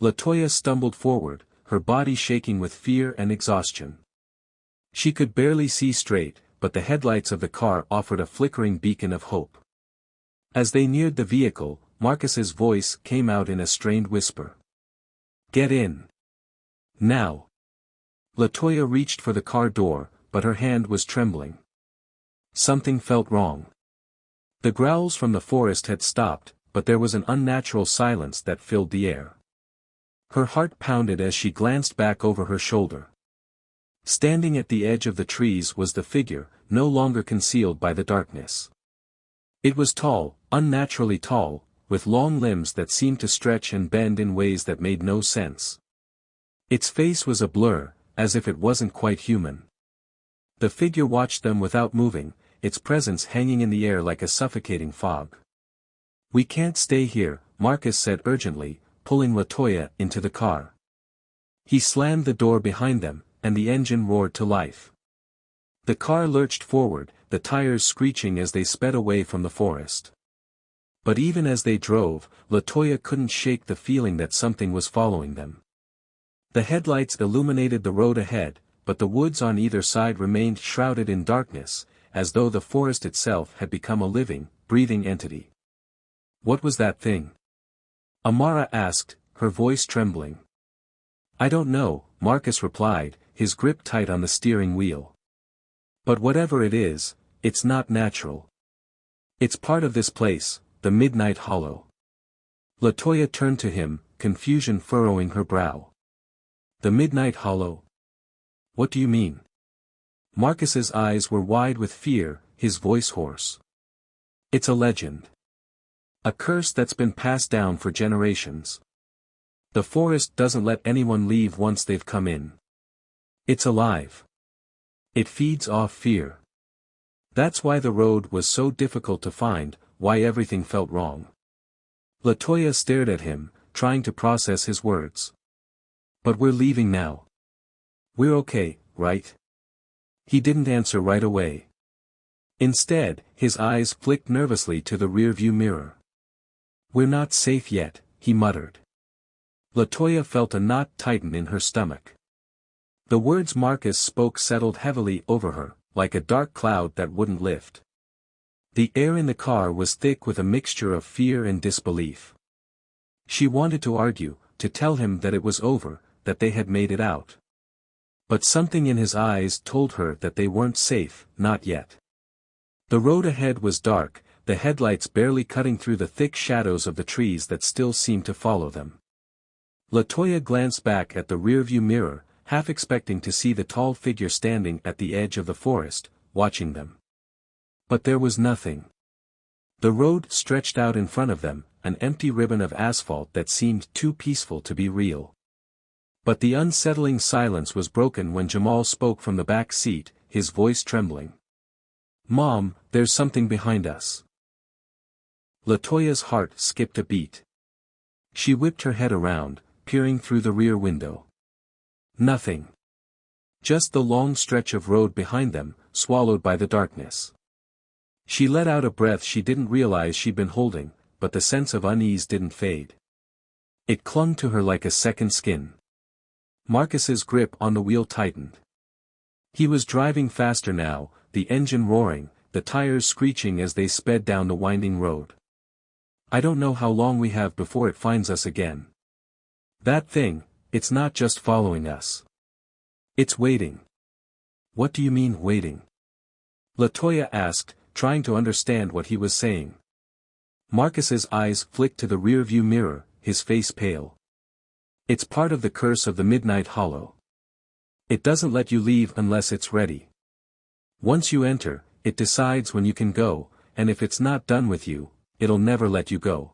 Latoya stumbled forward, her body shaking with fear and exhaustion. She could barely see straight, but the headlights of the car offered a flickering beacon of hope. As they neared the vehicle, Marcus's voice came out in a strained whisper. "Get in. Now." Latoya reached for the car door, but her hand was trembling. Something felt wrong. The growls from the forest had stopped, but there was an unnatural silence that filled the air. Her heart pounded as she glanced back over her shoulder. Standing at the edge of the trees was the figure, no longer concealed by the darkness. It was tall, unnaturally tall, with long limbs that seemed to stretch and bend in ways that made no sense. Its face was a blur, as if it wasn't quite human. The figure watched them without moving, its presence hanging in the air like a suffocating fog. "We can't stay here," Marcus said urgently, pulling Latoya into the car. He slammed the door behind them, and the engine roared to life. The car lurched forward, the tires screeching as they sped away from the forest. But even as they drove, Latoya couldn't shake the feeling that something was following them. The headlights illuminated the road ahead, but the woods on either side remained shrouded in darkness, as though the forest itself had become a living, breathing entity. "What was that thing?" Amara asked, her voice trembling. "I don't know," Marcus replied, his grip tight on the steering wheel. "But whatever it is, it's not natural. It's part of this place, the Midnight Hollow." Latoya turned to him, confusion furrowing her brow. "The Midnight Hollow? What do you mean?" Marcus's eyes were wide with fear, his voice hoarse. "It's a legend. A curse that's been passed down for generations. The forest doesn't let anyone leave once they've come in. It's alive. It feeds off fear. That's why the road was so difficult to find, why everything felt wrong." Latoya stared at him, trying to process his words. "But we're leaving now. We're okay, right?" He didn't answer right away. Instead, his eyes flicked nervously to the rearview mirror. "We're not safe yet," he muttered. Latoya felt a knot tighten in her stomach. The words Marcus spoke settled heavily over her, like a dark cloud that wouldn't lift. The air in the car was thick with a mixture of fear and disbelief. She wanted to argue, to tell him that it was over, that they had made it out. But something in his eyes told her that they weren't safe, not yet. The road ahead was dark, the headlights barely cutting through the thick shadows of the trees that still seemed to follow them. Latoya glanced back at the rearview mirror, half expecting to see the tall figure standing at the edge of the forest, watching them. But there was nothing. The road stretched out in front of them, an empty ribbon of asphalt that seemed too peaceful to be real. But the unsettling silence was broken when Jamal spoke from the back seat, his voice trembling. "Mom, there's something behind us." Latoya's heart skipped a beat. She whipped her head around, peering through the rear window. Nothing. Just the long stretch of road behind them, swallowed by the darkness. She let out a breath she didn't realize she'd been holding, but the sense of unease didn't fade. It clung to her like a second skin. Marcus's grip on the wheel tightened. He was driving faster now, the engine roaring, the tires screeching as they sped down the winding road. "I don't know how long we have before it finds us again. That thing, it's not just following us. It's waiting." "What do you mean, waiting?" Latoya asked, trying to understand what he was saying. Marcus's eyes flicked to the rearview mirror, his face pale. "It's part of the curse of the Midnight Hollow. It doesn't let you leave unless it's ready. Once you enter, it decides when you can go, and if it's not done with you, it'll never let you go.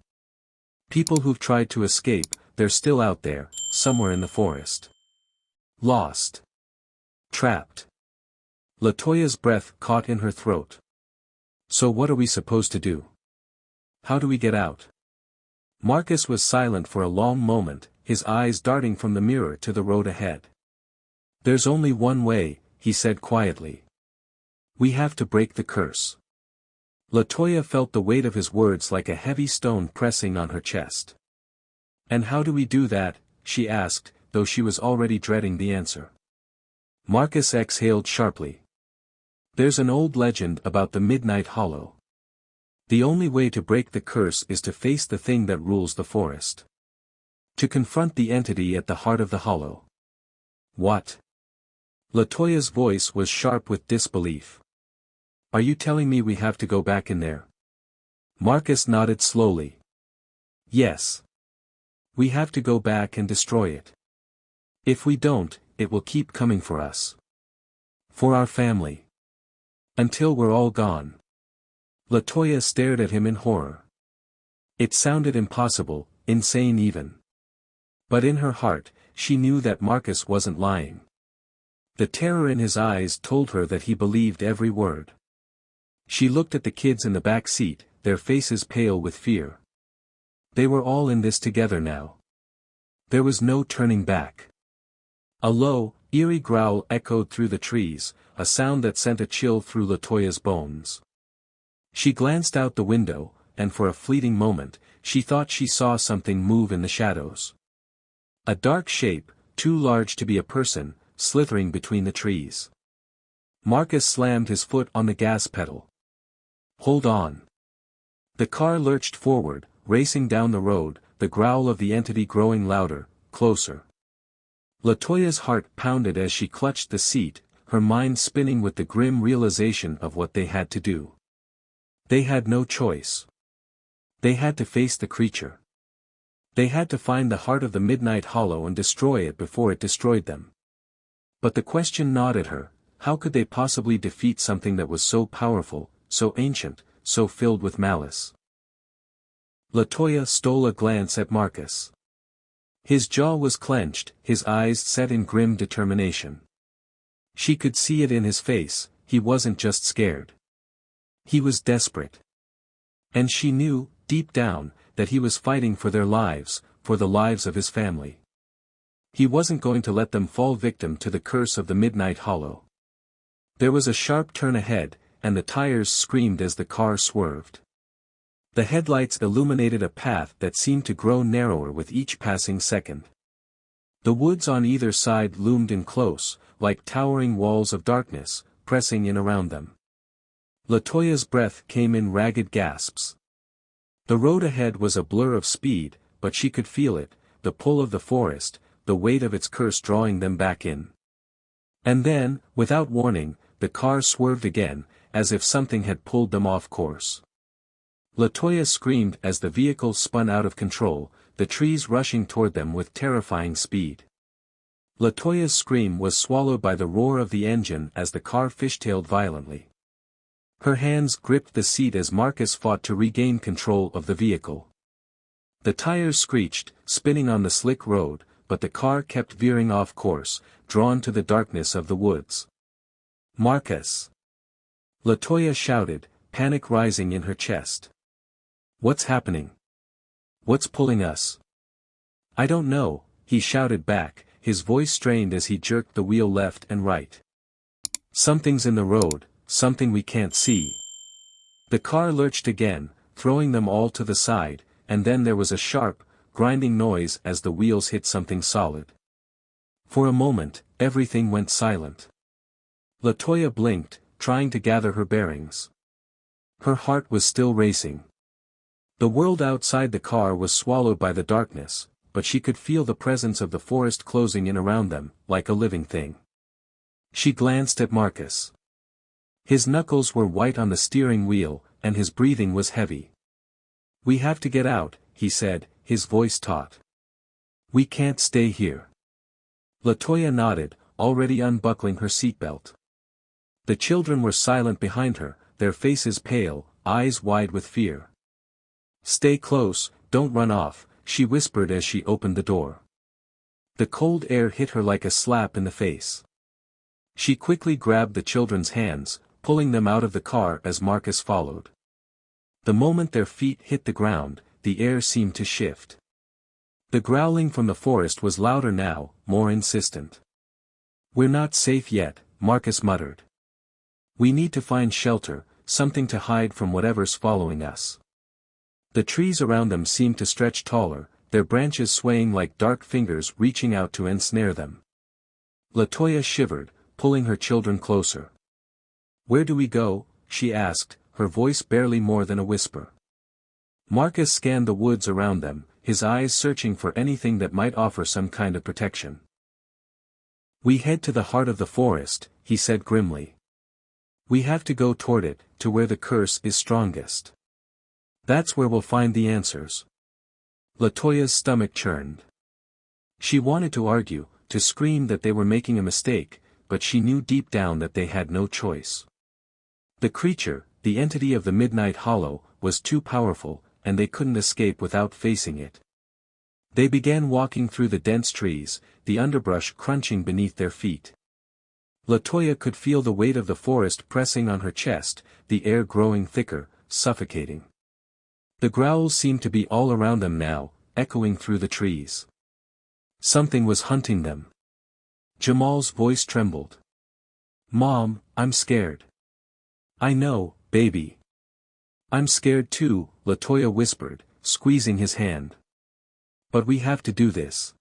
People who've tried to escape, they're still out there, somewhere in the forest. Lost. Trapped." Latoya's breath caught in her throat. "So what are we supposed to do? How do we get out?" Marcus was silent for a long moment, his eyes darting from the mirror to the road ahead. "There's only one way," he said quietly. "We have to break the curse." Latoya felt the weight of his words like a heavy stone pressing on her chest. "And how do we do that?" she asked, though she was already dreading the answer. Marcus exhaled sharply. There's an old legend about the Midnight Hollow. The only way to break the curse is to face the thing that rules the forest. To confront the entity at the heart of the hollow. What? Latoya's voice was sharp with disbelief. Are you telling me we have to go back in there? Marcus nodded slowly. Yes. We have to go back and destroy it. If we don't, it will keep coming for us. For our family. Until we're all gone. Latoya stared at him in horror. It sounded impossible, insane even. But in her heart, she knew that Marcus wasn't lying. The terror in his eyes told her that he believed every word. She looked at the kids in the back seat, their faces pale with fear. They were all in this together now. There was no turning back. A low, eerie growl echoed through the trees, a sound that sent a chill through Latoya's bones. She glanced out the window, and for a fleeting moment, she thought she saw something move in the shadows. A dark shape, too large to be a person, slithering between the trees. Marcus slammed his foot on the gas pedal. Hold on. The car lurched forward, racing down the road, the growl of the entity growing louder, closer. Latoya's heart pounded as she clutched the seat, her mind spinning with the grim realization of what they had to do. They had no choice. They had to face the creature. They had to find the heart of the Midnight Hollow and destroy it before it destroyed them. But the question gnawed at her, how could they possibly defeat something that was so powerful, so ancient, so filled with malice? Latoya stole a glance at Marcus. His jaw was clenched, his eyes set in grim determination. She could see it in his face, he wasn't just scared. He was desperate. And she knew, deep down, that he was fighting for their lives, for the lives of his family. He wasn't going to let them fall victim to the curse of the Midnight Hollow. There was a sharp turn ahead, and the tires screamed as the car swerved. The headlights illuminated a path that seemed to grow narrower with each passing second. The woods on either side loomed in close, like towering walls of darkness, pressing in around them. Latoya's breath came in ragged gasps. The road ahead was a blur of speed, but she could feel it, the pull of the forest, the weight of its curse drawing them back in. And then, without warning, the car swerved again, as if something had pulled them off course. Latoya screamed as the vehicle spun out of control, the trees rushing toward them with terrifying speed. Latoya's scream was swallowed by the roar of the engine as the car fishtailed violently. Her hands gripped the seat as Marcus fought to regain control of the vehicle. The tires screeched, spinning on the slick road, but the car kept veering off course, drawn to the darkness of the woods. Marcus! Latoya shouted, panic rising in her chest. What's happening? What's pulling us? I don't know, he shouted back, his voice strained as he jerked the wheel left and right. Something's in the road, something we can't see. The car lurched again, throwing them all to the side, and then there was a sharp, grinding noise as the wheels hit something solid. For a moment, everything went silent. Latoya blinked, trying to gather her bearings. Her heart was still racing. The world outside the car was swallowed by the darkness, but she could feel the presence of the forest closing in around them, like a living thing. She glanced at Marcus. His knuckles were white on the steering wheel, and his breathing was heavy. We have to get out, he said, his voice taut. We can't stay here. Latoya nodded, already unbuckling her seatbelt. The children were silent behind her, their faces pale, eyes wide with fear. Stay close, don't run off, she whispered as she opened the door. The cold air hit her like a slap in the face. She quickly grabbed the children's hands, pulling them out of the car as Marcus followed. The moment their feet hit the ground, the air seemed to shift. The growling from the forest was louder now, more insistent. We're not safe yet, Marcus muttered. We need to find shelter, something to hide from whatever's following us. The trees around them seemed to stretch taller, their branches swaying like dark fingers reaching out to ensnare them. Latoya shivered, pulling her children closer. "Where do we go?" she asked, her voice barely more than a whisper. Marcus scanned the woods around them, his eyes searching for anything that might offer some kind of protection. "We head to the heart of the forest," he said grimly. "We have to go toward it, to where the curse is strongest. That's where we'll find the answers." Latoya's stomach churned. She wanted to argue, to scream that they were making a mistake, but she knew deep down that they had no choice. The creature, the entity of the Midnight Hollow, was too powerful, and they couldn't escape without facing it. They began walking through the dense trees, the underbrush crunching beneath their feet. Latoya could feel the weight of the forest pressing on her chest, the air growing thicker, suffocating. The growls seemed to be all around them now, echoing through the trees. Something was hunting them. Jamal's voice trembled. "Mom, I'm scared." "I know, baby. I'm scared too," Latoya whispered, squeezing his hand. "But we have to do this.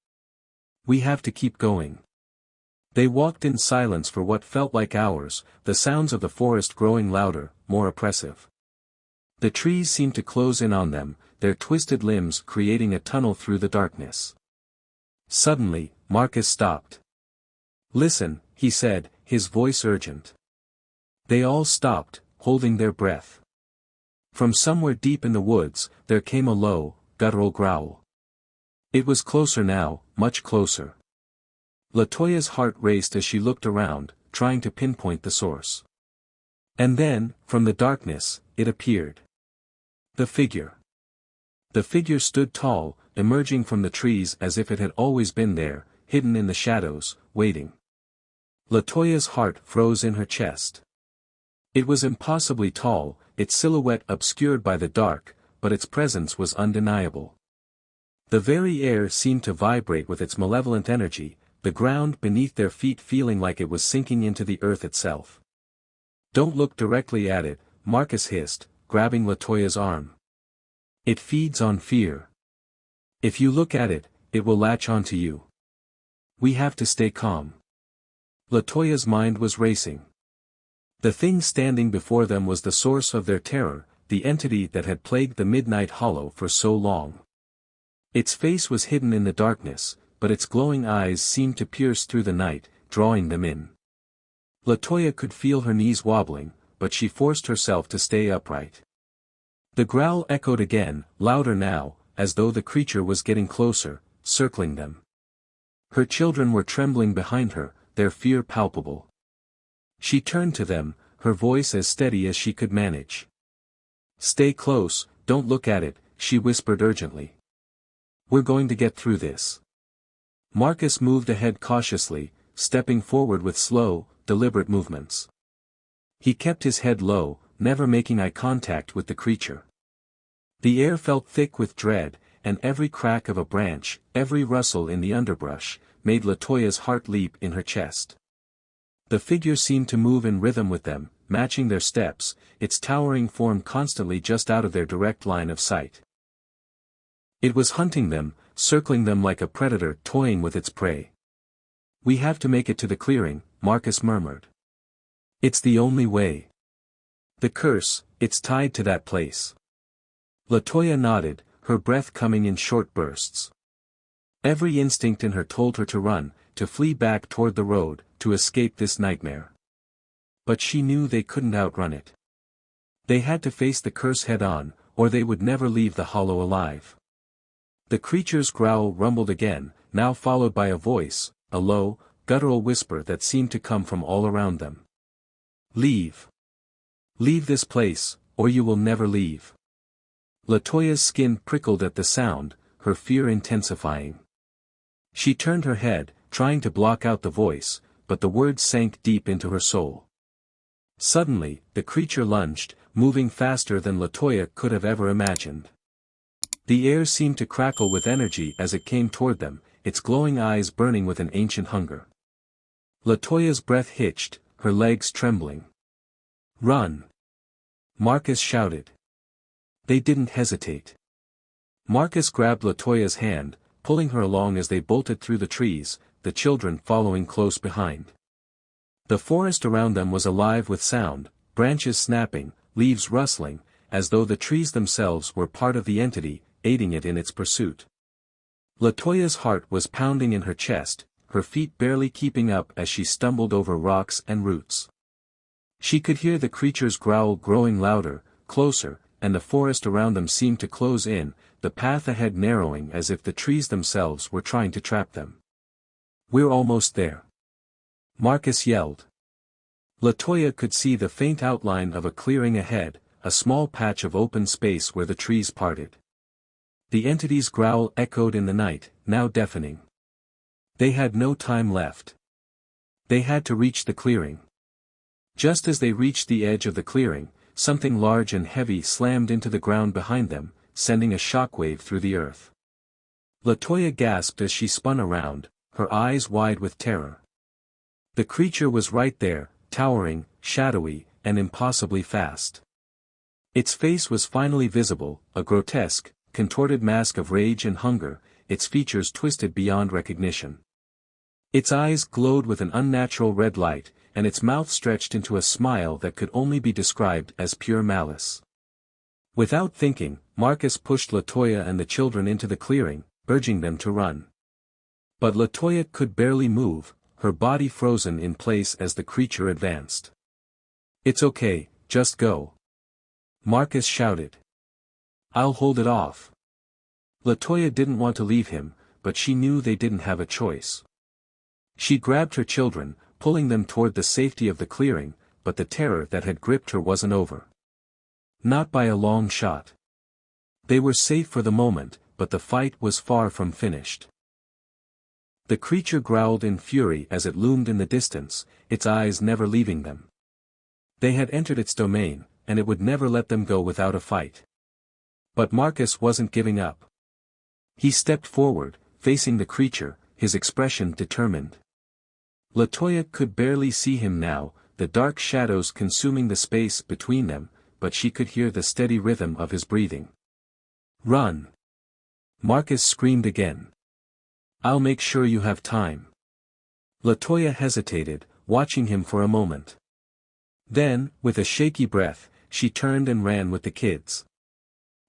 We have to keep going." They walked in silence for what felt like hours, the sounds of the forest growing louder, more oppressive. The trees seemed to close in on them, their twisted limbs creating a tunnel through the darkness. Suddenly, Marcus stopped. "Listen," he said, his voice urgent. They all stopped, holding their breath. From somewhere deep in the woods, there came a low, guttural growl. It was closer now, much closer. Latoya's heart raced as she looked around, trying to pinpoint the source. And then, from the darkness, it appeared. The figure. The figure stood tall, emerging from the trees as if it had always been there, hidden in the shadows, waiting. Latoya's heart froze in her chest. It was impossibly tall, its silhouette obscured by the dark, but its presence was undeniable. The very air seemed to vibrate with its malevolent energy, the ground beneath their feet feeling like it was sinking into the earth itself. "Don't look directly at it," Marcus hissed, grabbing Latoya's arm. "It feeds on fear. If you look at it, it will latch onto you. We have to stay calm." Latoya's mind was racing. The thing standing before them was the source of their terror, the entity that had plagued the Midnight Hollow for so long. Its face was hidden in the darkness, but its glowing eyes seemed to pierce through the night, drawing them in. Latoya could feel her knees wobbling, but she forced herself to stay upright. The growl echoed again, louder now, as though the creature was getting closer, circling them. Her children were trembling behind her, their fear palpable. She turned to them, her voice as steady as she could manage. "Stay close, don't look at it," she whispered urgently. "We're going to get through this." Marcus moved ahead cautiously, stepping forward with slow, deliberate movements. He kept his head low, never making eye contact with the creature. The air felt thick with dread, and every crack of a branch, every rustle in the underbrush, made Latoya's heart leap in her chest. The figure seemed to move in rhythm with them, matching their steps, its towering form constantly just out of their direct line of sight. It was hunting them, circling them like a predator toying with its prey. "We have to make it to the clearing," Marcus murmured. "It's the only way. The curse, it's tied to that place." Latoya nodded, her breath coming in short bursts. Every instinct in her told her to run, to flee back toward the road, to escape this nightmare. But she knew they couldn't outrun it. They had to face the curse head-on, or they would never leave the hollow alive. The creature's growl rumbled again, now followed by a voice, a low, guttural whisper that seemed to come from all around them. "Leave. Leave this place, or you will never leave." Latoya's skin prickled at the sound, her fear intensifying. She turned her head, trying to block out the voice, but the words sank deep into her soul. Suddenly, the creature lunged, moving faster than Latoya could have ever imagined. The air seemed to crackle with energy as it came toward them, its glowing eyes burning with an ancient hunger. Latoya's breath hitched, her legs trembling. "Run!" Marcus shouted. They didn't hesitate. Marcus grabbed Latoya's hand, pulling her along as they bolted through the trees, the children following close behind. The forest around them was alive with sound, branches snapping, leaves rustling, as though the trees themselves were part of the entity, aiding it in its pursuit. Latoya's heart was pounding in her chest, her feet barely keeping up as she stumbled over rocks and roots. She could hear the creature's growl growing louder, closer, and the forest around them seemed to close in, the path ahead narrowing as if the trees themselves were trying to trap them. "We're almost there," Marcus yelled. Latoya could see the faint outline of a clearing ahead, a small patch of open space where the trees parted. The entity's growl echoed in the night, now deafening. They had no time left. They had to reach the clearing. Just as they reached the edge of the clearing, something large and heavy slammed into the ground behind them, sending a shockwave through the earth. Latoya gasped as she spun around, her eyes wide with terror. The creature was right there, towering, shadowy, and impossibly fast. Its face was finally visible, a grotesque, contorted mask of rage and hunger, its features twisted beyond recognition. Its eyes glowed with an unnatural red light, and its mouth stretched into a smile that could only be described as pure malice. Without thinking, Marcus pushed Latoya and the children into the clearing, urging them to run. But Latoya could barely move, her body frozen in place as the creature advanced. "It's okay, just go," Marcus shouted. "I'll hold it off." Latoya didn't want to leave him, but she knew they didn't have a choice. She grabbed her children, pulling them toward the safety of the clearing, but the terror that had gripped her wasn't over. Not by a long shot. They were safe for the moment, but the fight was far from finished. The creature growled in fury as it loomed in the distance, its eyes never leaving them. They had entered its domain, and it would never let them go without a fight. But Marcus wasn't giving up. He stepped forward, facing the creature, his expression determined. Latoya could barely see him now, the dark shadows consuming the space between them, but she could hear the steady rhythm of his breathing. "Run!" Marcus screamed again. "I'll make sure you have time." Latoya hesitated, watching him for a moment. Then, with a shaky breath, she turned and ran with the kids.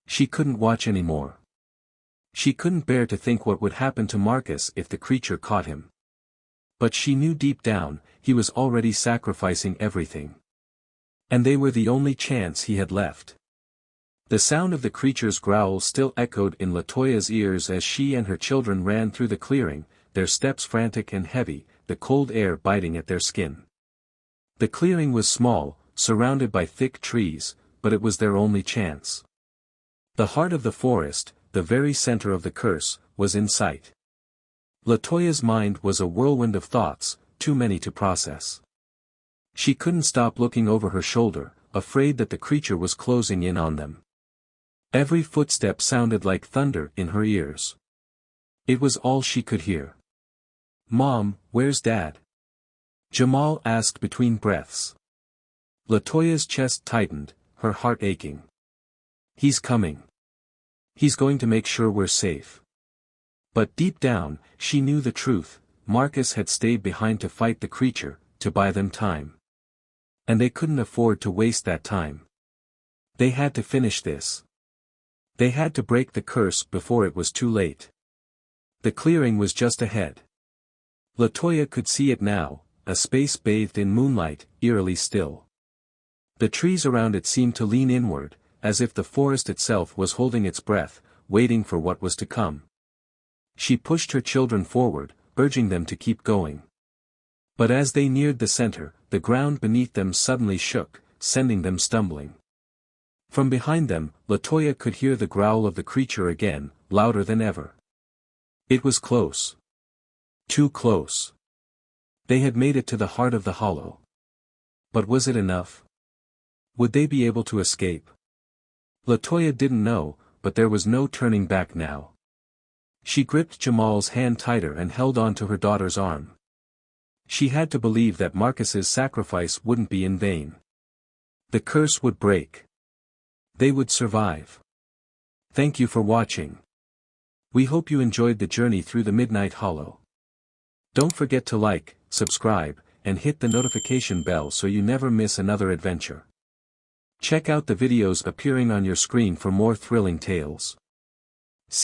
She couldn't watch anymore. She couldn't bear to think what would happen to Marcus if the creature caught him. But she knew deep down, he was already sacrificing everything. And they were the only chance he had left. The sound of the creature's growl still echoed in Latoya's ears as she and her children ran through the clearing, their steps frantic and heavy, the cold air biting at their skin. The clearing was small, surrounded by thick trees, but it was their only chance. The heart of the forest, the very center of the curse, was in sight. Latoya's mind was a whirlwind of thoughts, too many to process. She couldn't stop looking over her shoulder, afraid that the creature was closing in on them. Every footstep sounded like thunder in her ears. It was all she could hear. "Mom, where's Dad?" Jamal asked between breaths. Latoya's chest tightened, her heart aching. "He's coming. He's going to make sure we're safe." But deep down, she knew the truth, Marcus had stayed behind to fight the creature, to buy them time. And they couldn't afford to waste that time. They had to finish this. They had to break the curse before it was too late. The clearing was just ahead. Latoya could see it now, a space bathed in moonlight, eerily still. The trees around it seemed to lean inward, as if the forest itself was holding its breath, waiting for what was to come. She pushed her children forward, urging them to keep going. But as they neared the center, the ground beneath them suddenly shook, sending them stumbling. From behind them, Latoya could hear the growl of the creature again, louder than ever. It was close. Too close. They had made it to the heart of the hollow. But was it enough? Would they be able to escape? Latoya didn't know, but there was no turning back now. She gripped Jamal's hand tighter and held on to her daughter's arm. She had to believe that Marcus's sacrifice wouldn't be in vain. The curse would break. They would survive. Thank you for watching. We hope you enjoyed the journey through the Midnight Hollow. Don't forget to like, subscribe, and hit the notification bell so you never miss another adventure. Check out the videos appearing on your screen for more thrilling tales.